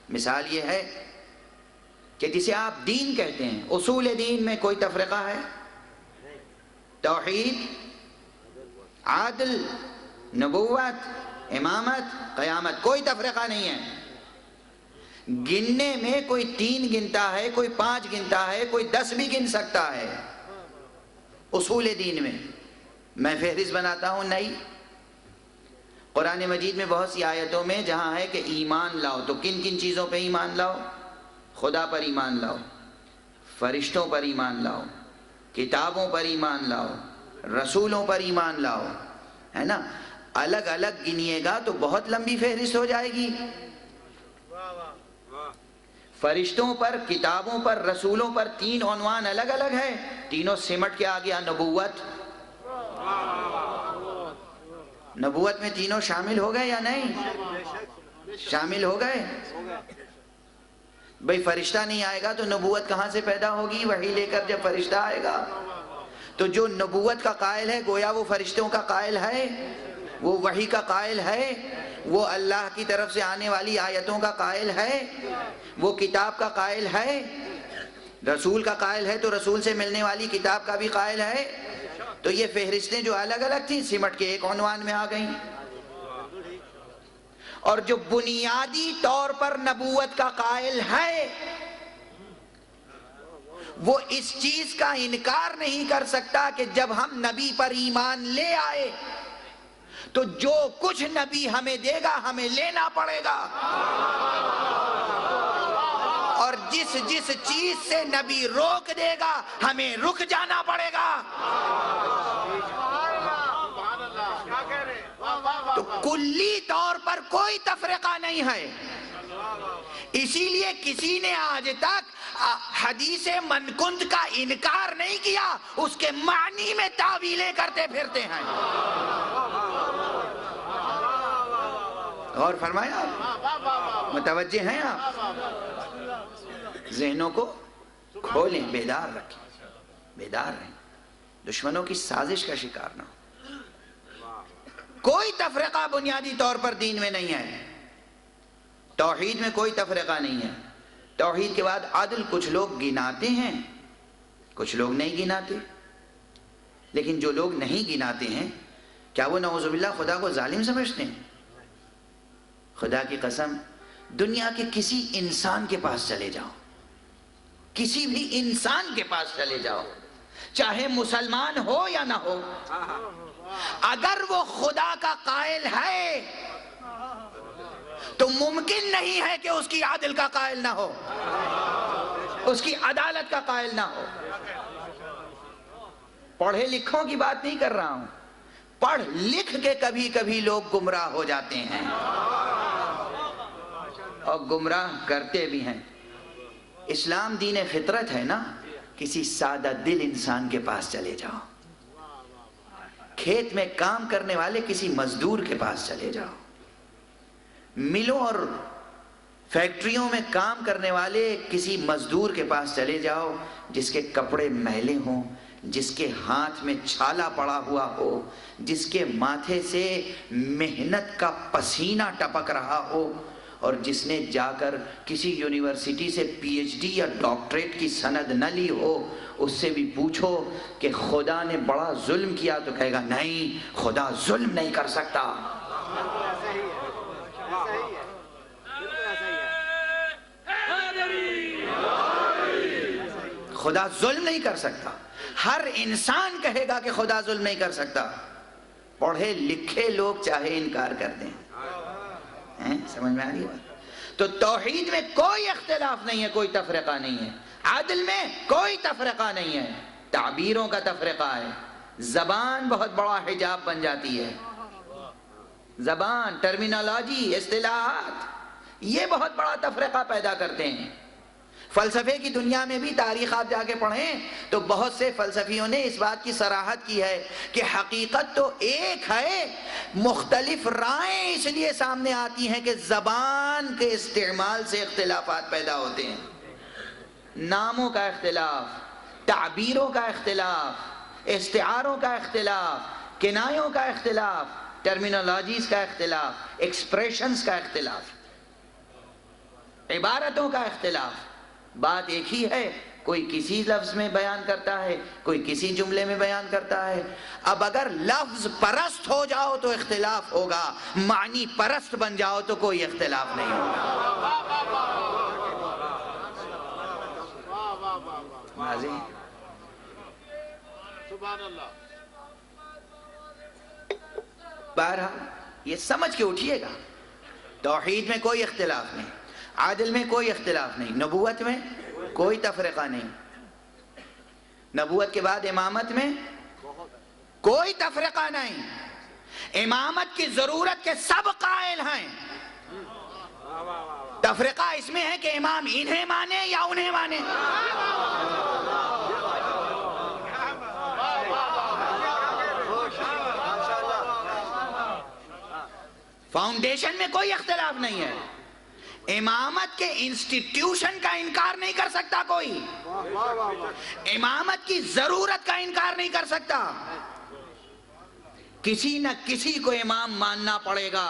مثال یہ ہے کہ جسے آپ دین کہتے ہیں، اصول دین میں کوئی تفرقہ ہے؟ توحید، عدل، نبوت، امامت، قیامت، کوئی تفرقہ نہیں ہے۔ گننے میں کوئی 3 گنتا ہے، کوئی 5 گنتا ہے، کوئی 10 بھی گن سکتا ہے اصول دین میں۔ میں فہرست بناتا ہوں نہیں۔ قرآن مجید میں بہت سی آیتوں میں جہاں ہے کہ ایمان لاؤ، تو کن کن چیزوں پہ ایمان لاؤ؟ خدا پر ایمان لاؤ، فرشتوں پر ایمان لاؤ، کتابوں پر ایمان لاؤ، رسولوں پر ایمان لاؤ، ہے نا؟ الگ الگ گنیے گا تو بہت لمبی فہرست ہو جائے گی۔ فرشتوں پر، کتابوں پر، رسولوں پر 3 عنوان الگ الگ ہے، تینوں سمٹ کے آ گیا نبوت۔ نبوت میں تینوں شامل ہو گئے یا نہیں؟ شامل ہو گئے۔ بھئی فرشتہ نہیں آئے گا تو نبوت کہاں سے پیدا ہوگی؟ وحی لے کر جب فرشتہ آئے گا تو جو نبوت کا قائل ہے گویا وہ فرشتوں کا قائل ہے، وہ وحی کا قائل ہے، وہ اللہ کی طرف سے آنے والی آیتوں کا قائل ہے، وہ کتاب کا قائل ہے، رسول کا قائل ہے تو رسول سے ملنے والی کتاب کا بھی قائل ہے۔ تو یہ فہرستیں جو الگ الگ تھیں سمٹ کے ایک عنوان میں آ گئیں۔ اور جو بنیادی طور پر نبوت کا قائل ہے وہ اس چیز کا انکار نہیں کر سکتا کہ جب ہم نبی پر ایمان لے آئے تو جو کچھ نبی ہمیں دے گا ہمیں لینا پڑے گا، اور جس جس چیز سے نبی روک دے گا ہمیں رک جانا پڑے گا۔ تو کلی طور پر کوئی تفرقہ نہیں ہے۔ اسی لیے کسی نے آج تک حدیث منکند کا انکار نہیں کیا، اس کے معنی میں تعویلیں کرتے پھرتے ہیں۔ غور فرمایا آپ؟ متوجہ ہیں آپ؟ ذہنوں کو کھولیں، بیدار رکھیں، بیدار رہیں، دشمنوں کی سازش کا شکار نہ ہو۔ کوئی تفرقہ بنیادی طور پر دین میں نہیں ہے۔ توحید میں کوئی تفرقہ نہیں ہے۔ توحید کے بعد عدل کچھ لوگ گناتے ہیں، کچھ لوگ نہیں گناتے، لیکن جو لوگ نہیں گناتے ہیں کیا وہ نعوذ باللہ خدا کو ظالم سمجھتے ہیں؟ خدا کی قسم، دنیا کے کسی انسان کے پاس چلے جاؤ، کسی بھی انسان کے پاس چلے جاؤ، چاہے مسلمان ہو یا نہ ہو، اگر وہ خدا کا قائل ہے تو ممکن نہیں ہے کہ اس کی عدل کا قائل نہ ہو، اس کی عدالت کا قائل نہ ہو۔ پڑھے لکھوں کی بات نہیں کر رہا ہوں، پڑھ لکھ کے کبھی کبھی لوگ گمراہ ہو جاتے ہیں اور گمراہ کرتے بھی ہیں۔ اسلام دین فطرت ہے نا، کسی سادہ دل انسان کے پاس چلے جاؤ، کھیت میں کام کرنے والے کسی مزدور کے پاس چلے جاؤ، ملوں اور فیکٹریوں میں کام کرنے والے کسی مزدور کے پاس چلے جاؤ جس کے کپڑے میلے ہوں، جس کے ہاتھ میں چھالا پڑا ہوا ہو، جس کے ماتھے سے محنت کا پسینہ ٹپک رہا ہو، اور جس نے جا کر کسی یونیورسٹی سے پی ایچ ڈی یا ڈاکٹریٹ کی سند نہ لی ہو، اس سے بھی پوچھو کہ خدا نے بڑا ظلم کیا تو کہے گا نہیں، خدا ظلم نہیں کر سکتا۔ خدا ظلم نہیں کر سکتا۔ ہر انسان کہے گا کہ خدا ظلم نہیں کر سکتا، پڑھے لکھے لوگ چاہے انکار کر دیں۔ سمجھ میں آ رہی ہے؟ تو توحید میں کوئی اختلاف نہیں ہے، کوئی تفرقہ نہیں ہے، عدل میں کوئی تفرقہ نہیں ہے، تعبیروں کا تفرقہ ہے۔ زبان بہت بڑا حجاب بن جاتی ہے، زبان، ٹرمینالوجی، اصطلاحات، یہ بہت بڑا تفرقہ پیدا کرتے ہیں۔ فلسفے کی دنیا میں بھی تاریخ آپ جا کے پڑھیں تو بہت سے فلسفیوں نے اس بات کی صراحت کی ہے کہ حقیقت تو ایک ہے، مختلف رائیں اس لیے سامنے آتی ہیں کہ زبان کے استعمال سے اختلافات پیدا ہوتے ہیں۔ ناموں کا اختلاف، تعبیروں کا اختلاف، استعاروں کا اختلاف، کنایوں کا اختلاف، ٹرمینالوجیز کا اختلاف، ایکسپریشنز کا اختلاف۔ عبارتوں کا اختلاف، بات ایک ہی ہے، کوئی کسی لفظ میں بیان کرتا ہے، کوئی کسی جملے میں بیان کرتا ہے۔ اب اگر لفظ پرست ہو جاؤ تو اختلاف ہوگا، معنی پرست بن جاؤ تو کوئی اختلاف نہیں ہوگا۔ واضح؟ بہرحال یہ سمجھ کے اٹھیے گا، توحید میں کوئی اختلاف نہیں، عدل میں کوئی اختلاف نہیں، نبوت میں کوئی تفرقہ نہیں، نبوت کے بعد امامت میں کوئی تفرقہ نہیں، امامت کی ضرورت کے سب قائل ہیں، تفرقہ اس میں ہے کہ امام انہیں مانے یا انہیں مانے۔ فاؤنڈیشن میں کوئی اختلاف نہیں ہے، امامت کے انسٹیٹیوشن کا انکار نہیں کر سکتا کوئی، امامت کی ضرورت کا انکار نہیں کر سکتا، کسی نہ کسی کو امام ماننا پڑے گا۔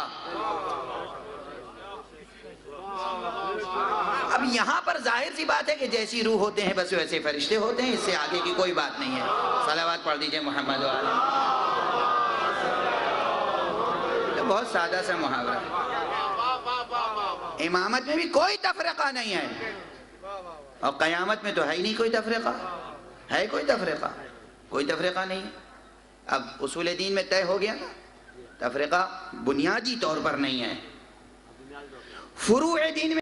اب یہاں پر ظاہر سی بات ہے کہ جیسی روح ہوتے ہیں بس ویسے فرشتے ہوتے ہیں، اس سے آگے کی کوئی بات نہیں ہے۔ صلوات پڑھ دیجئے محمد وآلہ۔ بہت سادہ سا محاورہ ہے، امامت میں بھی کوئی تفرقہ نہیں ہے، اور قیامت میں تو ہے ہی نہیں کوئی تفرقہ، ہے کوئی تفرقہ؟ کوئی تفرقہ نہیں۔ اب اصول دین میں طے ہو گیا نا، تفرقہ بنیادی طور پر نہیں ہے، فروع دین میں